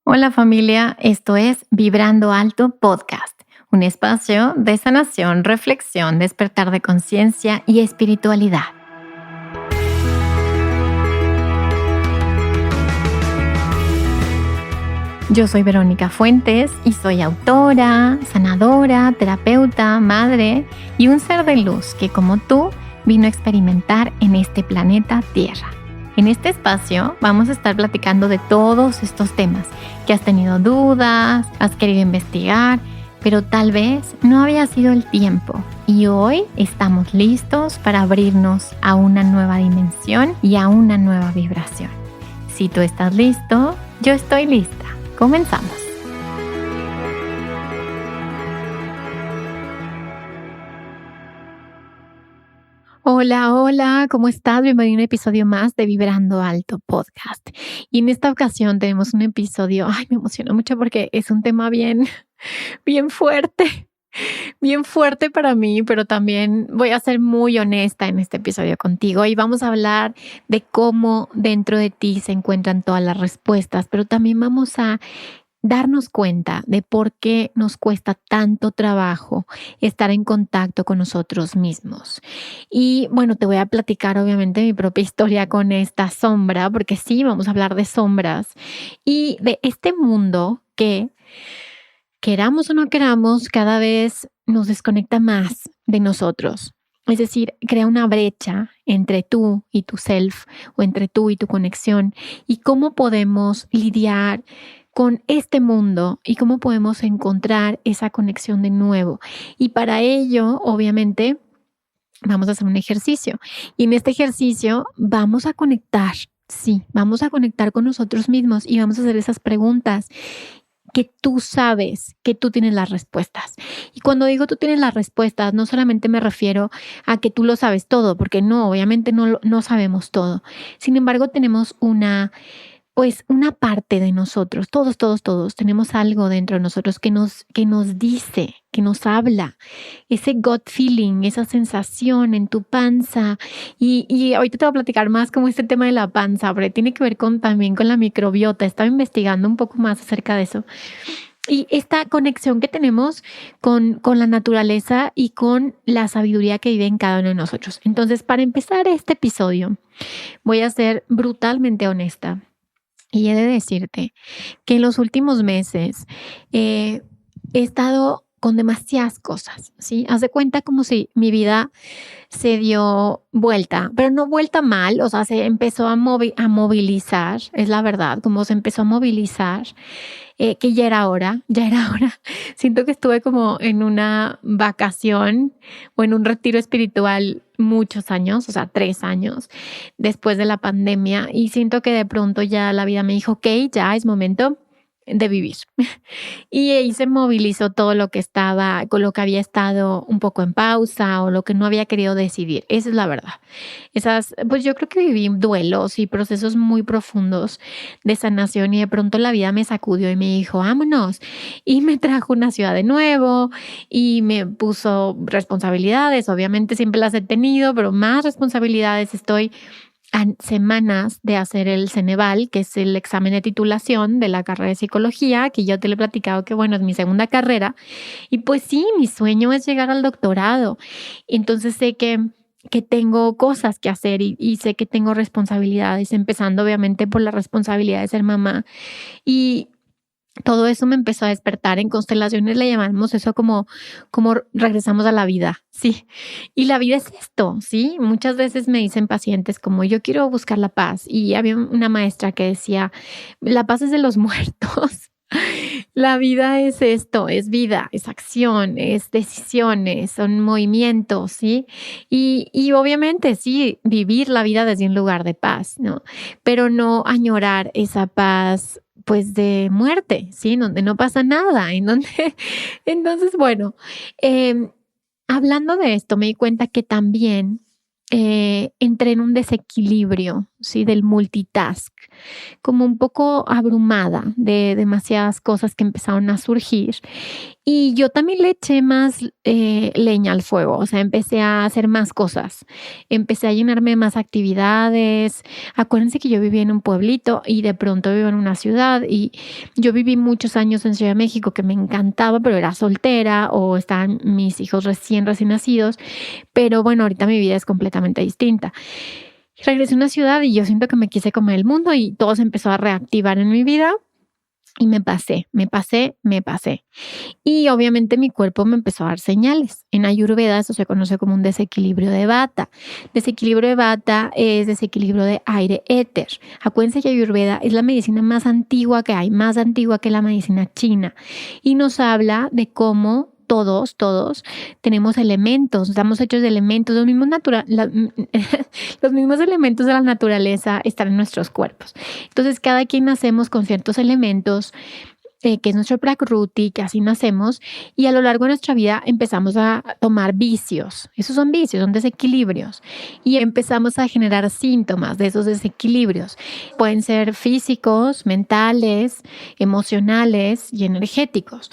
Hola familia, esto es Vibrando Alto Podcast, un espacio de sanación, reflexión, despertar de conciencia y espiritualidad. Yo soy Verónica Fuentes y soy autora, sanadora, terapeuta, madre y un ser de luz que como tú vino a experimentar en este planeta Tierra. En este espacio vamos a estar platicando de todos estos temas que has tenido dudas, has querido investigar, pero tal vez no había sido el tiempo. Y hoy estamos listos para abrirnos a una nueva dimensión y a una nueva vibración. Si tú estás listo, yo estoy lista. Comenzamos. Hola, ¿cómo estás? Bienvenido a un episodio más de Vibrando Alto Podcast. Y en esta ocasión tenemos un episodio, me emociona mucho porque es un tema bien fuerte para mí, pero también voy a ser muy honesta en este episodio contigo y vamos a hablar de cómo dentro de ti se encuentran todas las respuestas, pero también vamos a darnos cuenta de por qué nos cuesta tanto trabajo estar en contacto con nosotros mismos. Y bueno, te voy a platicar obviamente mi propia historia con esta sombra, porque sí, vamos a hablar de sombras y de este mundo que, queramos o no queramos, cada vez nos desconecta más de nosotros. Es decir, crea una brecha entre tú y tu self o entre tú y tu conexión y cómo podemos lidiar con este mundo y cómo podemos encontrar esa conexión de nuevo. Y para ello, obviamente, vamos a hacer un ejercicio. Y en este ejercicio vamos a conectar, sí, vamos a conectar con nosotros mismos y vamos a hacer esas preguntas que tú sabes que tú tienes las respuestas. Y cuando digo tú tienes las respuestas, no solamente me refiero a que tú lo sabes todo, porque no, obviamente no sabemos todo. Sin embargo, tenemos una parte de nosotros, todos tenemos algo dentro de nosotros que nos dice, que nos habla, ese gut feeling, esa sensación en tu panza. Y ahorita te voy a platicar más como este tema de la panza, pero tiene que ver también con la microbiota. Estaba investigando un poco más acerca de eso. Y esta conexión que tenemos con la naturaleza y con la sabiduría que vive en cada uno de nosotros. Entonces, para empezar este episodio, voy a ser brutalmente honesta. Y he de decirte que en los últimos meses he estado con demasiadas cosas, ¿sí? Haz de cuenta como si mi vida se dio vuelta, pero no vuelta mal, o sea, se empezó a movilizar, es la verdad, como se empezó a movilizar, que ya era hora. Siento que estuve como en una vacación o en un retiro espiritual muchos años, o sea, 3 años después de la pandemia, y siento que de pronto ya la vida me dijo, ok, ya es momento de vivir. Y ahí se movilizó todo lo que estaba, con lo que había estado un poco en pausa o lo que no había querido decidir. Esa es la verdad. Pues yo creo que viví duelos y procesos muy profundos de sanación y de pronto la vida me sacudió y me dijo, vámonos. Y me trajo una ciudad de nuevo y me puso responsabilidades. Obviamente siempre las he tenido, pero más responsabilidades. Estoy a semanas de hacer el Ceneval, que es el examen de titulación de la carrera de psicología, que yo te lo he platicado que bueno, es mi segunda carrera. Y pues sí, mi sueño es llegar al doctorado. Entonces sé que tengo cosas que hacer y sé que tengo responsabilidades, empezando obviamente por la responsabilidad de ser mamá. Y todo eso me empezó a despertar. En constelaciones le llamamos eso como regresamos a la vida, sí. Y la vida es esto, sí. Muchas veces me dicen pacientes como yo quiero buscar la paz y había una maestra que decía, la paz es de los muertos. La vida es esto, es vida, es acción, es decisiones, son movimientos, ¿sí? Y obviamente sí, vivir la vida desde un lugar de paz, ¿no? Pero no añorar esa paz pues de muerte, ¿sí? Donde no pasa nada, en donde, entonces, bueno, hablando de esto, me di cuenta que también entré en un desequilibrio ¿sí? Del multitask, como un poco abrumada de demasiadas cosas que empezaron a surgir. Y yo también le eché más leña al fuego, o sea, empecé a hacer más cosas, empecé a llenarme de más actividades. Acuérdense que yo vivía en un pueblito y de pronto vivo en una ciudad y yo viví muchos años en Ciudad de México que me encantaba, pero era soltera o estaban mis hijos recién nacidos, pero bueno, ahorita mi vida es completamente distinta. Regresé a una ciudad y yo siento que me quise comer el mundo y todo se empezó a reactivar en mi vida. Y me pasé. Y obviamente mi cuerpo me empezó a dar señales. En Ayurveda eso se conoce como un desequilibrio de Vata. Desequilibrio de Vata es desequilibrio de aire-éter. Acuérdense que Ayurveda es la medicina más antigua que hay, más antigua que la medicina china. Y nos habla de cómo todos tenemos elementos, estamos hechos de elementos, los mismos elementos de la naturaleza están en nuestros cuerpos. Entonces, cada quien nacemos con ciertos elementos que es nuestro Prakruti, que así nacemos, y a lo largo de nuestra vida empezamos a tomar vicios. Esos son vicios, son desequilibrios, y empezamos a generar síntomas de esos desequilibrios. Pueden ser físicos, mentales, emocionales y energéticos.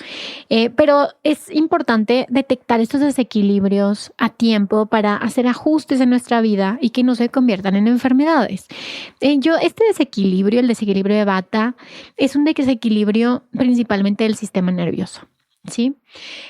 Pero es importante detectar estos desequilibrios a tiempo para hacer ajustes en nuestra vida y que no se conviertan en enfermedades. Este desequilibrio, el desequilibrio de Vata, es un desequilibrio principalmente del sistema nervioso, ¿sí?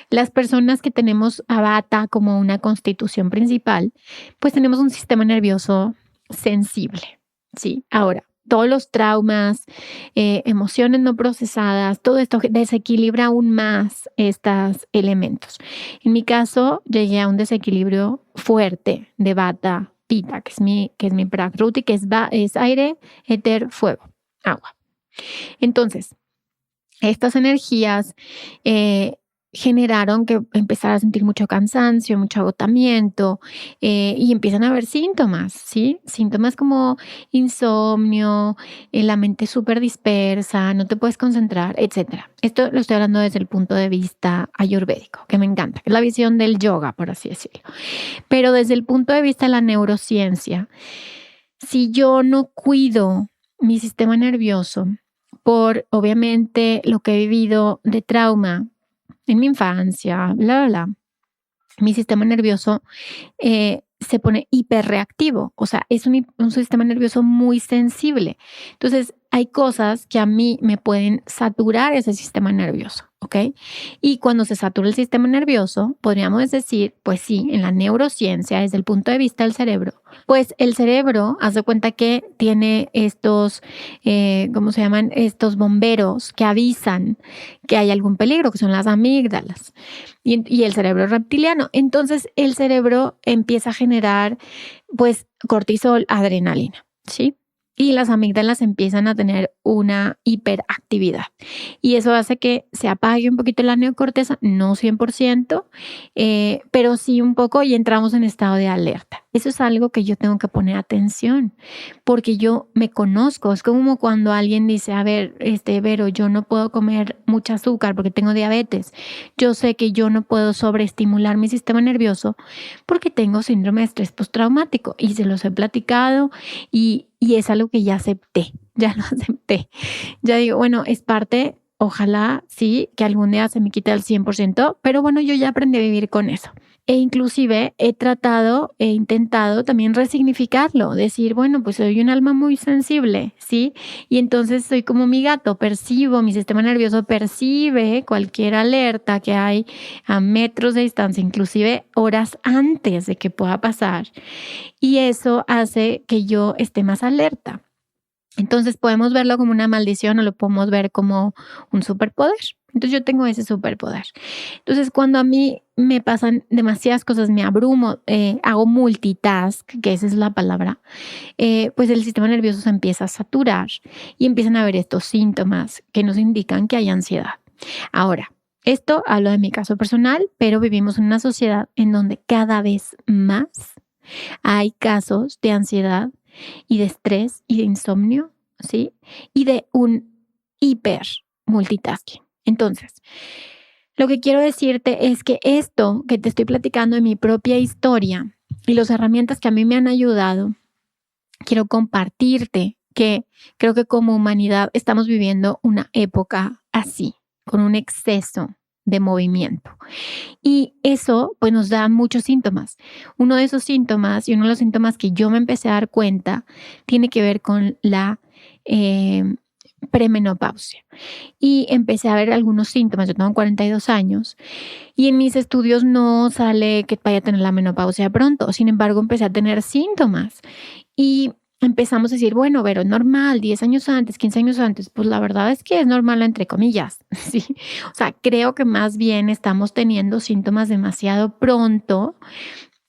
Las personas que tenemos a Vata como una constitución principal, pues tenemos un sistema nervioso sensible, ¿sí? Ahora, todos los traumas, emociones no procesadas, todo esto desequilibra aún más estos elementos. En mi caso, llegué a un desequilibrio fuerte de Vata, Pitta, que es mi Prakruti, que es aire, éter, fuego, agua. Entonces, estas energías generaron que empezara a sentir mucho cansancio, mucho agotamiento y empiezan a haber síntomas, ¿sí? Síntomas como insomnio, la mente súper dispersa, no te puedes concentrar, etcétera. Esto lo estoy hablando desde el punto de vista ayurvédico, que me encanta, que es la visión del yoga, por así decirlo. Pero desde el punto de vista de la neurociencia, si yo no cuido mi sistema nervioso, por obviamente lo que he vivido de trauma en mi infancia, bla, bla, bla, mi sistema nervioso se pone hiperreactivo, o sea, es un sistema nervioso muy sensible. Entonces, hay cosas que a mí me pueden saturar ese sistema nervioso, ¿ok? Y cuando se satura el sistema nervioso, podríamos decir, pues sí, en la neurociencia, desde el punto de vista del cerebro, pues el cerebro, haz de cuenta que tiene estos, ¿cómo se llaman? Estos bomberos que avisan que hay algún peligro, que son las amígdalas y el cerebro reptiliano. Entonces, el cerebro empieza a generar, pues, cortisol, adrenalina, ¿sí? Y las amígdalas empiezan a tener una hiperactividad. Y eso hace que se apague un poquito la neocorteza, no 100%, pero sí un poco y entramos en estado de alerta. Eso es algo que yo tengo que poner atención porque yo me conozco. Es como cuando alguien dice, a ver, Vero, yo no puedo comer mucho azúcar porque tengo diabetes. Yo sé que yo no puedo sobreestimular mi sistema nervioso porque tengo síndrome de estrés postraumático y se los he platicado y es algo que ya acepté, ya lo acepté. Ya digo, bueno, es parte, ojalá sí, que algún día se me quite al 100%, pero bueno, yo ya aprendí a vivir con eso. E inclusive he intentado también resignificarlo, decir, bueno, pues soy un alma muy sensible, ¿sí? Y entonces soy como mi gato, percibo, mi sistema nervioso percibe cualquier alerta que hay a metros de distancia, inclusive horas antes de que pueda pasar. Y eso hace que yo esté más alerta. Entonces podemos verlo como una maldición o lo podemos ver como un superpoder. Entonces yo tengo ese superpoder. Entonces cuando a mí me pasan demasiadas cosas, me abrumo, hago multitask, que esa es la palabra, pues el sistema nervioso se empieza a saturar y empiezan a haber estos síntomas que nos indican que hay ansiedad. Ahora, esto hablo de mi caso personal, pero vivimos en una sociedad en donde cada vez más hay casos de ansiedad y de estrés y de insomnio, ¿sí? Y de un hiper multitasking. Entonces, lo que quiero decirte es que esto que te estoy platicando de mi propia historia y las herramientas que a mí me han ayudado quiero compartirte que creo que como humanidad estamos viviendo una época así, con un exceso de movimiento. Y eso pues nos da muchos síntomas. Uno de esos síntomas y uno de los síntomas que yo me empecé a dar cuenta tiene que ver con la eh, premenopausia. Y empecé a ver algunos síntomas. Yo tengo 42 años y en mis estudios no sale que vaya a tener la menopausia pronto. Sin embargo, empecé a tener síntomas y empezamos a decir, bueno, pero es normal, 10 años antes, 15 años antes. Pues la verdad es que es normal entre comillas, ¿sí? O sea, creo que más bien estamos teniendo síntomas demasiado pronto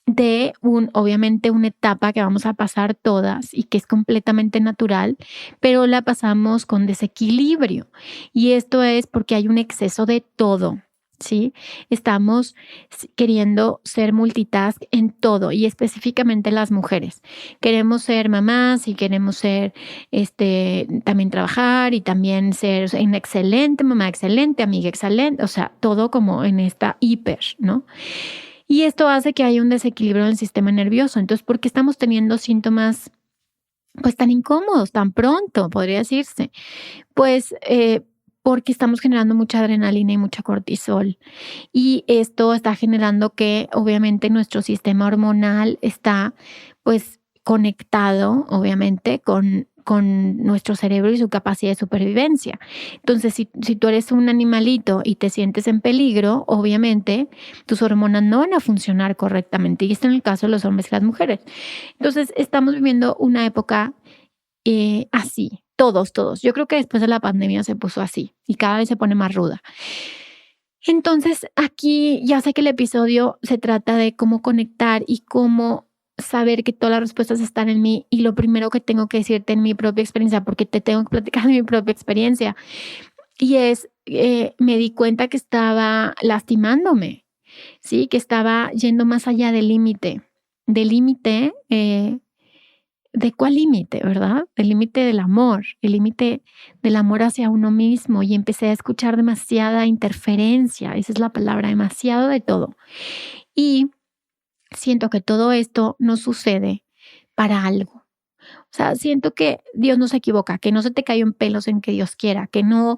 de obviamente una etapa que vamos a pasar todas y que es completamente natural, pero la pasamos con desequilibrio. Y esto es porque hay un exceso de todo. ¿Sí? Estamos queriendo ser multitask en todo y específicamente las mujeres. Queremos ser mamás y queremos ser, también trabajar y también ser una excelente mamá, excelente amiga, excelente, o sea, todo como en esta hiper, ¿no? Y esto hace que haya un desequilibrio en el sistema nervioso. Entonces, ¿por qué estamos teniendo síntomas pues tan incómodos, tan pronto, podría decirse? Pues porque estamos generando mucha adrenalina y mucha cortisol. Y esto está generando que obviamente nuestro sistema hormonal está pues conectado, obviamente, con nuestro cerebro y su capacidad de supervivencia. Entonces, si tú eres un animalito y te sientes en peligro, obviamente tus hormonas no van a funcionar correctamente. Y esto en el caso de los hombres y las mujeres. Entonces, estamos viviendo una época así, todos. Yo creo que después de la pandemia se puso así y cada vez se pone más ruda. Entonces, aquí ya sé que el episodio se trata de cómo conectar y cómo saber que todas las respuestas están en mí y lo primero que tengo que decirte en mi propia experiencia, porque te tengo que platicar de mi propia experiencia, y es, me di cuenta que estaba lastimándome, ¿sí? Que estaba yendo más allá del límite, ¿de cuál límite, verdad? El límite del amor hacia uno mismo y empecé a escuchar demasiada interferencia, esa es la palabra, demasiado de todo. Y siento que todo esto no sucede para algo. O sea, siento que Dios no se equivoca, que no se te cayó en pelos en que Dios quiera, que no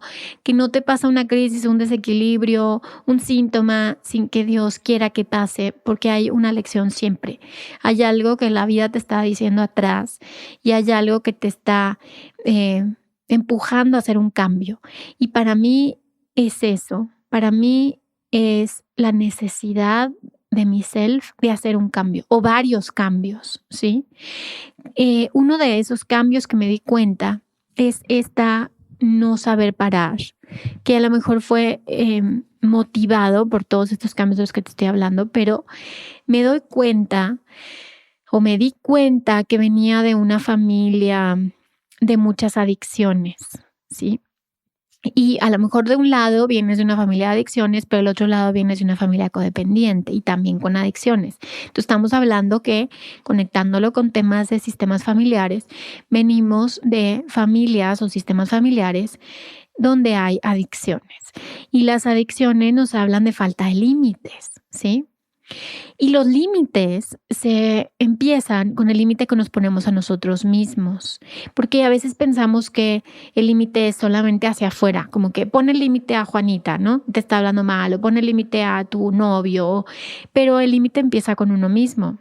te pasa una crisis, un desequilibrio, un síntoma sin que Dios quiera que pase, porque hay una lección siempre. Hay algo que la vida te está diciendo atrás y hay algo que te está empujando a hacer un cambio. Y para mí es eso, para mí es la necesidad de mi self de hacer un cambio o varios cambios, ¿sí? Uno de esos cambios que me di cuenta es esta no saber parar, que a lo mejor fue motivado por todos estos cambios de los que te estoy hablando, pero me doy cuenta o me di cuenta que venía de una familia de muchas adicciones, ¿sí? Y a lo mejor de un lado vienes de una familia de adicciones, pero del otro lado vienes de una familia codependiente y también con adicciones. Entonces estamos hablando que, conectándolo con temas de sistemas familiares, venimos de familias o sistemas familiares donde hay adicciones. Y las adicciones nos hablan de falta de límites, ¿sí? Y los límites se empiezan con el límite que nos ponemos a nosotros mismos, porque a veces pensamos que el límite es solamente hacia afuera, como que pone el límite a Juanita, ¿no? Te está hablando mal, o pone el límite a tu novio, pero el límite empieza con uno mismo.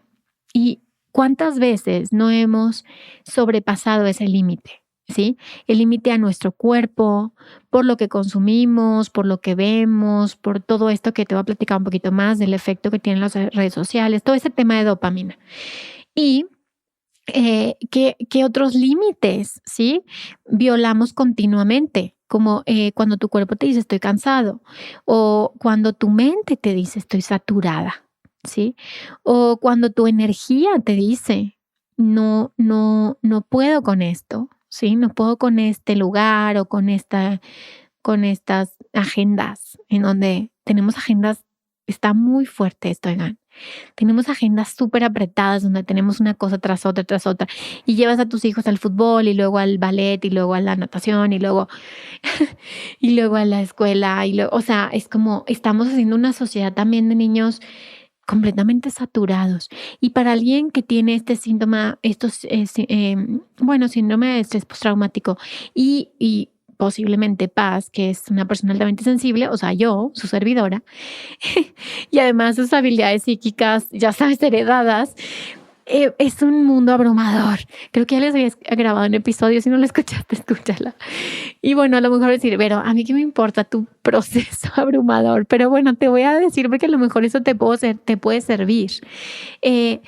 ¿Y cuántas veces no hemos sobrepasado ese límite? ¿Sí? El límite a nuestro cuerpo, por lo que consumimos, por lo que vemos, por todo esto que te voy a platicar un poquito más del efecto que tienen las redes sociales, todo ese tema de dopamina. Y ¿qué otros límites, sí? Violamos continuamente, como cuando tu cuerpo te dice estoy cansado o cuando tu mente te dice estoy saturada, ¿sí? O cuando tu energía te dice no puedo con esto. Sí, no puedo con este lugar o con estas agendas en donde tenemos agendas, está muy fuerte esto, oigan. Tenemos agendas súper apretadas donde tenemos una cosa tras otra y llevas a tus hijos al fútbol y luego al ballet y luego a la natación y luego y luego a la escuela o sea, es como estamos haciendo una sociedad también de niños completamente saturados. Y para alguien que tiene este síntoma, síndrome de estrés postraumático y posiblemente PAS, que es una persona altamente sensible, o sea, yo, su servidora, y además sus habilidades psíquicas, ya sabes, heredadas, es un mundo abrumador. Creo que ya les había grabado un episodio, si no lo escuchaste, escúchala. Y bueno, a lo mejor decir, pero a mí qué me importa tu proceso abrumador, pero bueno, te voy a decir porque a lo mejor eso te puede servir. Eh,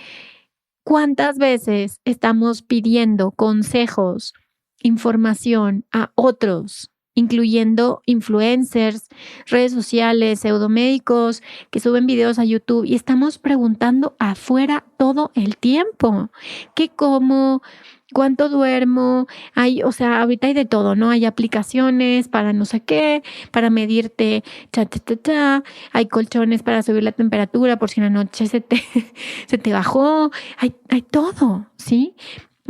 ¿Cuántas veces estamos pidiendo consejos, información a otros, incluyendo influencers, redes sociales, pseudomédicos que suben videos a YouTube y estamos preguntando afuera todo el tiempo? ¿Qué como? ¿Cuánto duermo? O sea, ahorita hay de todo, ¿no? Hay aplicaciones para no sé qué, para medirte, hay colchones para subir la temperatura por si en la noche se te bajó, hay todo, ¿sí?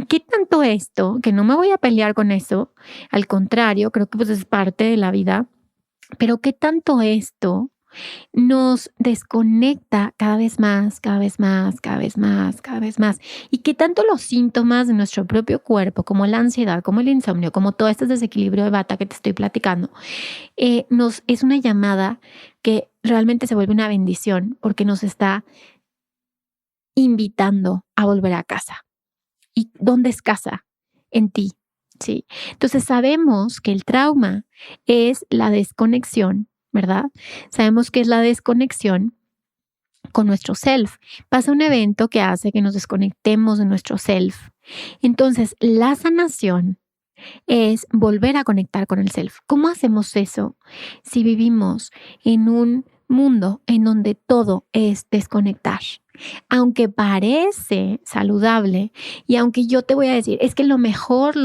¿Qué tanto esto? Que no me voy a pelear con eso, al contrario, creo que pues es parte de la vida, pero ¿qué tanto esto nos desconecta cada vez más, cada vez más, cada vez más, cada vez más? Y qué tanto los síntomas de nuestro propio cuerpo, como la ansiedad, como el insomnio, como todo este desequilibrio de bata que te estoy platicando, es una llamada que realmente se vuelve una bendición porque nos está invitando a volver a casa. ¿Y dónde es casa? En ti, ¿sí? Entonces sabemos que el trauma es la desconexión, ¿verdad? Sabemos que es la desconexión con nuestro self. Pasa un evento que hace que nos desconectemos de nuestro self. Entonces, la sanación es volver a conectar con el self. ¿Cómo hacemos eso si vivimos en un mundo en donde todo es desconectar? Aunque parece saludable y aunque yo te voy a decir, es que lo mejor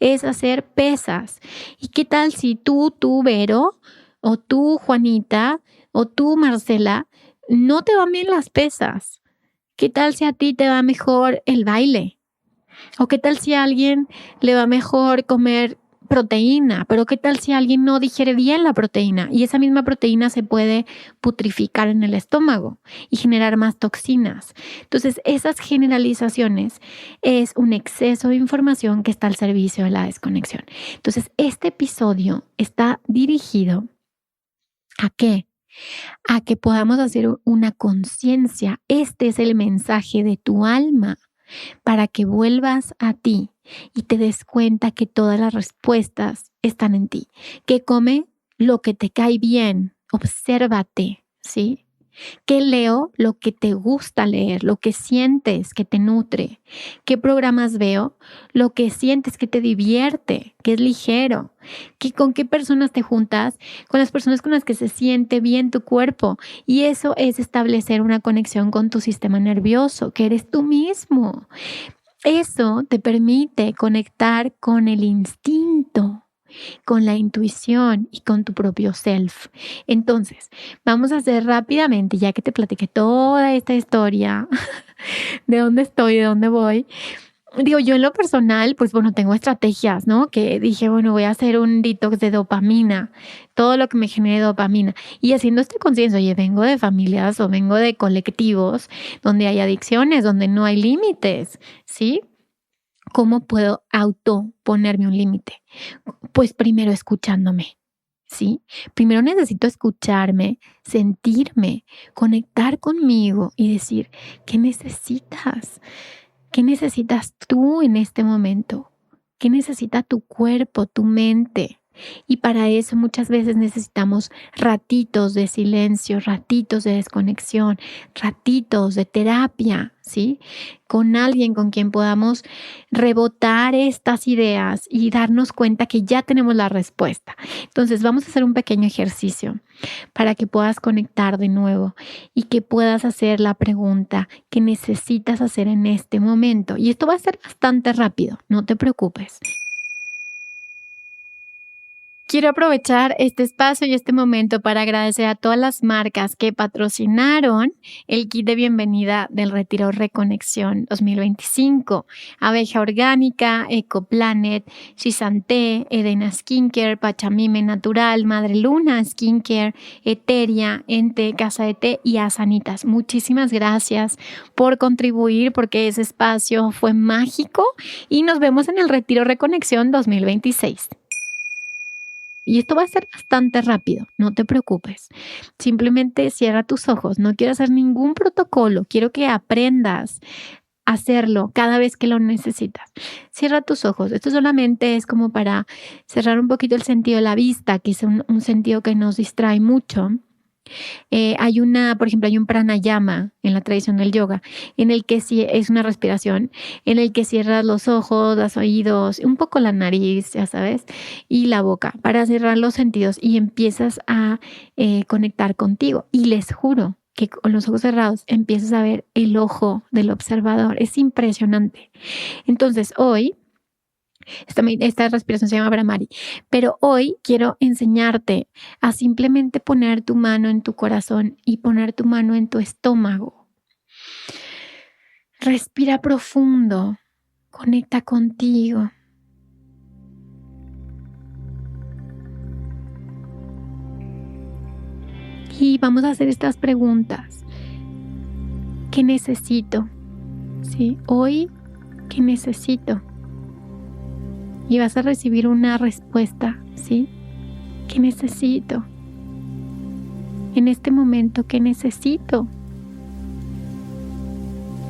es hacer pesas. ¿Y qué tal si tú, Vero, o tú, Juanita, o tú, Marcela, no te van bien las pesas? ¿Qué tal si a ti te va mejor el baile? ¿O qué tal si a alguien le va mejor comer proteína? Pero ¿qué tal si alguien no digiere bien la proteína? Y esa misma proteína se puede putrificar en el estómago y generar más toxinas. Entonces, esas generalizaciones es un exceso de información que está al servicio de la desconexión. Entonces, este episodio está dirigido ¿a qué? A que podamos hacer una conciencia. Este es el mensaje de tu alma para que vuelvas a ti y te des cuenta que todas las respuestas están en ti. Que come lo que te cae bien, obsérvate, ¿sí? ¿Qué leo? Lo que te gusta leer, lo que sientes que te nutre. ¿Qué programas veo? Lo que sientes que te divierte, que es ligero. ¿Con qué personas te juntas? Con las personas con las que se siente bien tu cuerpo. Y eso es establecer una conexión con tu sistema nervioso, que eres tú mismo. Eso te permite conectar con el instinto, con la intuición y con tu propio self. Entonces, vamos a hacer rápidamente, ya que te platiqué toda esta historia, de dónde estoy, de dónde voy. Digo, yo en lo personal, pues bueno, tengo estrategias, ¿no? Que dije, bueno, voy a hacer un detox de dopamina, todo lo que me genere dopamina. Y haciendo este conciencia, oye, vengo de familias o vengo de colectivos donde hay adicciones, donde no hay límites, ¿sí? ¿Cómo puedo ponerme un límite? Pues primero escuchándome, ¿sí? Primero necesito escucharme, sentirme, conectar conmigo y decir, ¿qué necesitas? ¿Qué necesitas tú en este momento? ¿Qué necesita tu cuerpo, tu mente? Y para eso muchas veces necesitamos ratitos de silencio, ratitos de desconexión, ratitos de terapia, ¿sí? Con alguien con quien podamos rebotar estas ideas y darnos cuenta que ya tenemos la respuesta. Entonces vamos a hacer un pequeño ejercicio para que puedas conectar de nuevo y que puedas hacer la pregunta que necesitas hacer en este momento. Y esto va a ser bastante rápido, no te preocupes. Quiero aprovechar este espacio y este momento para agradecer a todas las marcas que patrocinaron el kit de bienvenida del Retiro Reconexión 2025. Abeja Orgánica, Ecoplanet, Shisanté, Edena Skincare, Pachamime Natural, Madre Luna Skincare, Eteria, Ente, Casa de Té y Asanitas. Muchísimas gracias por contribuir porque ese espacio fue mágico y nos vemos en el Retiro Reconexión 2026. Y esto va a ser bastante rápido, no te preocupes. Simplemente cierra tus ojos, no quiero hacer ningún protocolo, quiero que aprendas a hacerlo cada vez que lo necesitas. Cierra tus ojos, esto solamente es como para cerrar un poquito el sentido de la vista, que es un sentido que nos distrae mucho. Por ejemplo, hay un pranayama en la tradición del yoga, en el que sí es una respiración, en el que cierras los ojos, los oídos, un poco la nariz, ya sabes, y la boca para cerrar los sentidos y empiezas a conectar contigo. Y les juro que con los ojos cerrados empiezas a ver el ojo del observador. Es impresionante. Entonces, hoy esta respiración se llama Brahmari, pero hoy quiero enseñarte a simplemente poner tu mano en tu corazón y poner tu mano en tu estómago. Respira profundo, conecta contigo. Y vamos a hacer estas preguntas. ¿Qué necesito? ¿Sí? Hoy, ¿qué necesito? Y vas a recibir una respuesta, ¿sí? ¿Qué necesito? En este momento, ¿qué necesito?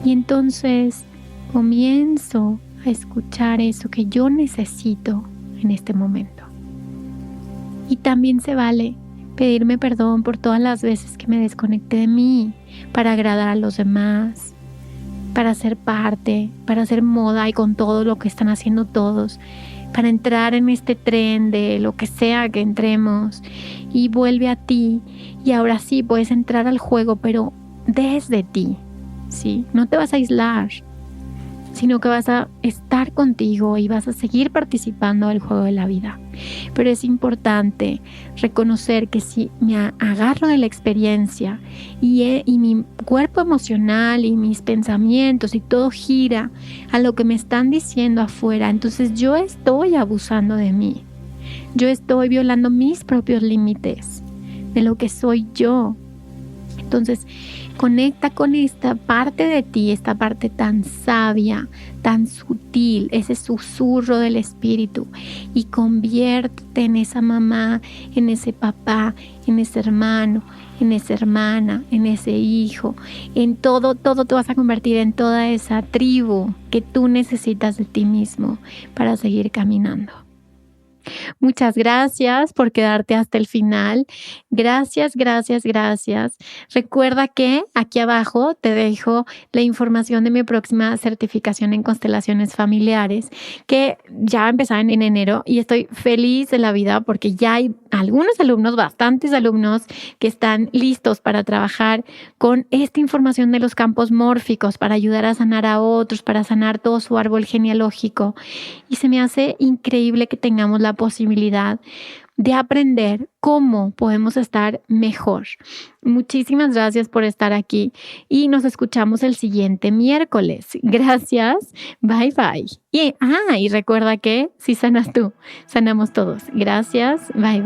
Y entonces comienzo a escuchar eso que yo necesito en este momento. Y también se vale pedirme perdón por todas las veces que me desconecté de mí para agradar a los demás, para ser parte, para hacer moda y con todo lo que están haciendo todos, para entrar en este tren de lo que sea que entremos y vuelve a ti y ahora sí puedes entrar al juego, pero desde ti, ¿sí? No te vas a aislar, sino que vas a estar contigo y vas a seguir participando del juego de la vida. Pero es importante reconocer que si me agarro de la experiencia y mi cuerpo emocional y mis pensamientos y todo gira a lo que me están diciendo afuera, entonces yo estoy abusando de mí. Yo estoy violando mis propios límites de lo que soy yo. Entonces, conecta con esta parte de ti, esta parte tan sabia, tan sutil, ese susurro del espíritu y conviértete en esa mamá, en ese papá, en ese hermano, en esa hermana, en ese hijo, en todo te vas a convertir en toda esa tribu que tú necesitas de ti mismo para seguir caminando. Muchas gracias por quedarte hasta el final. Gracias. Recuerda que aquí abajo te dejo la información de mi próxima certificación en constelaciones familiares, que ya va a empezar en enero y estoy feliz de la vida porque ya hay algunos alumnos, bastantes alumnos que están listos para trabajar con esta información de los campos mórficos para ayudar a sanar a otros, para sanar todo su árbol genealógico. Y se me hace increíble que tengamos la posibilidad de aprender cómo podemos estar mejor. Muchísimas gracias por estar aquí y nos escuchamos el siguiente miércoles. Gracias. Bye. Y recuerda que si sanas tú, sanamos todos. Gracias. Bye.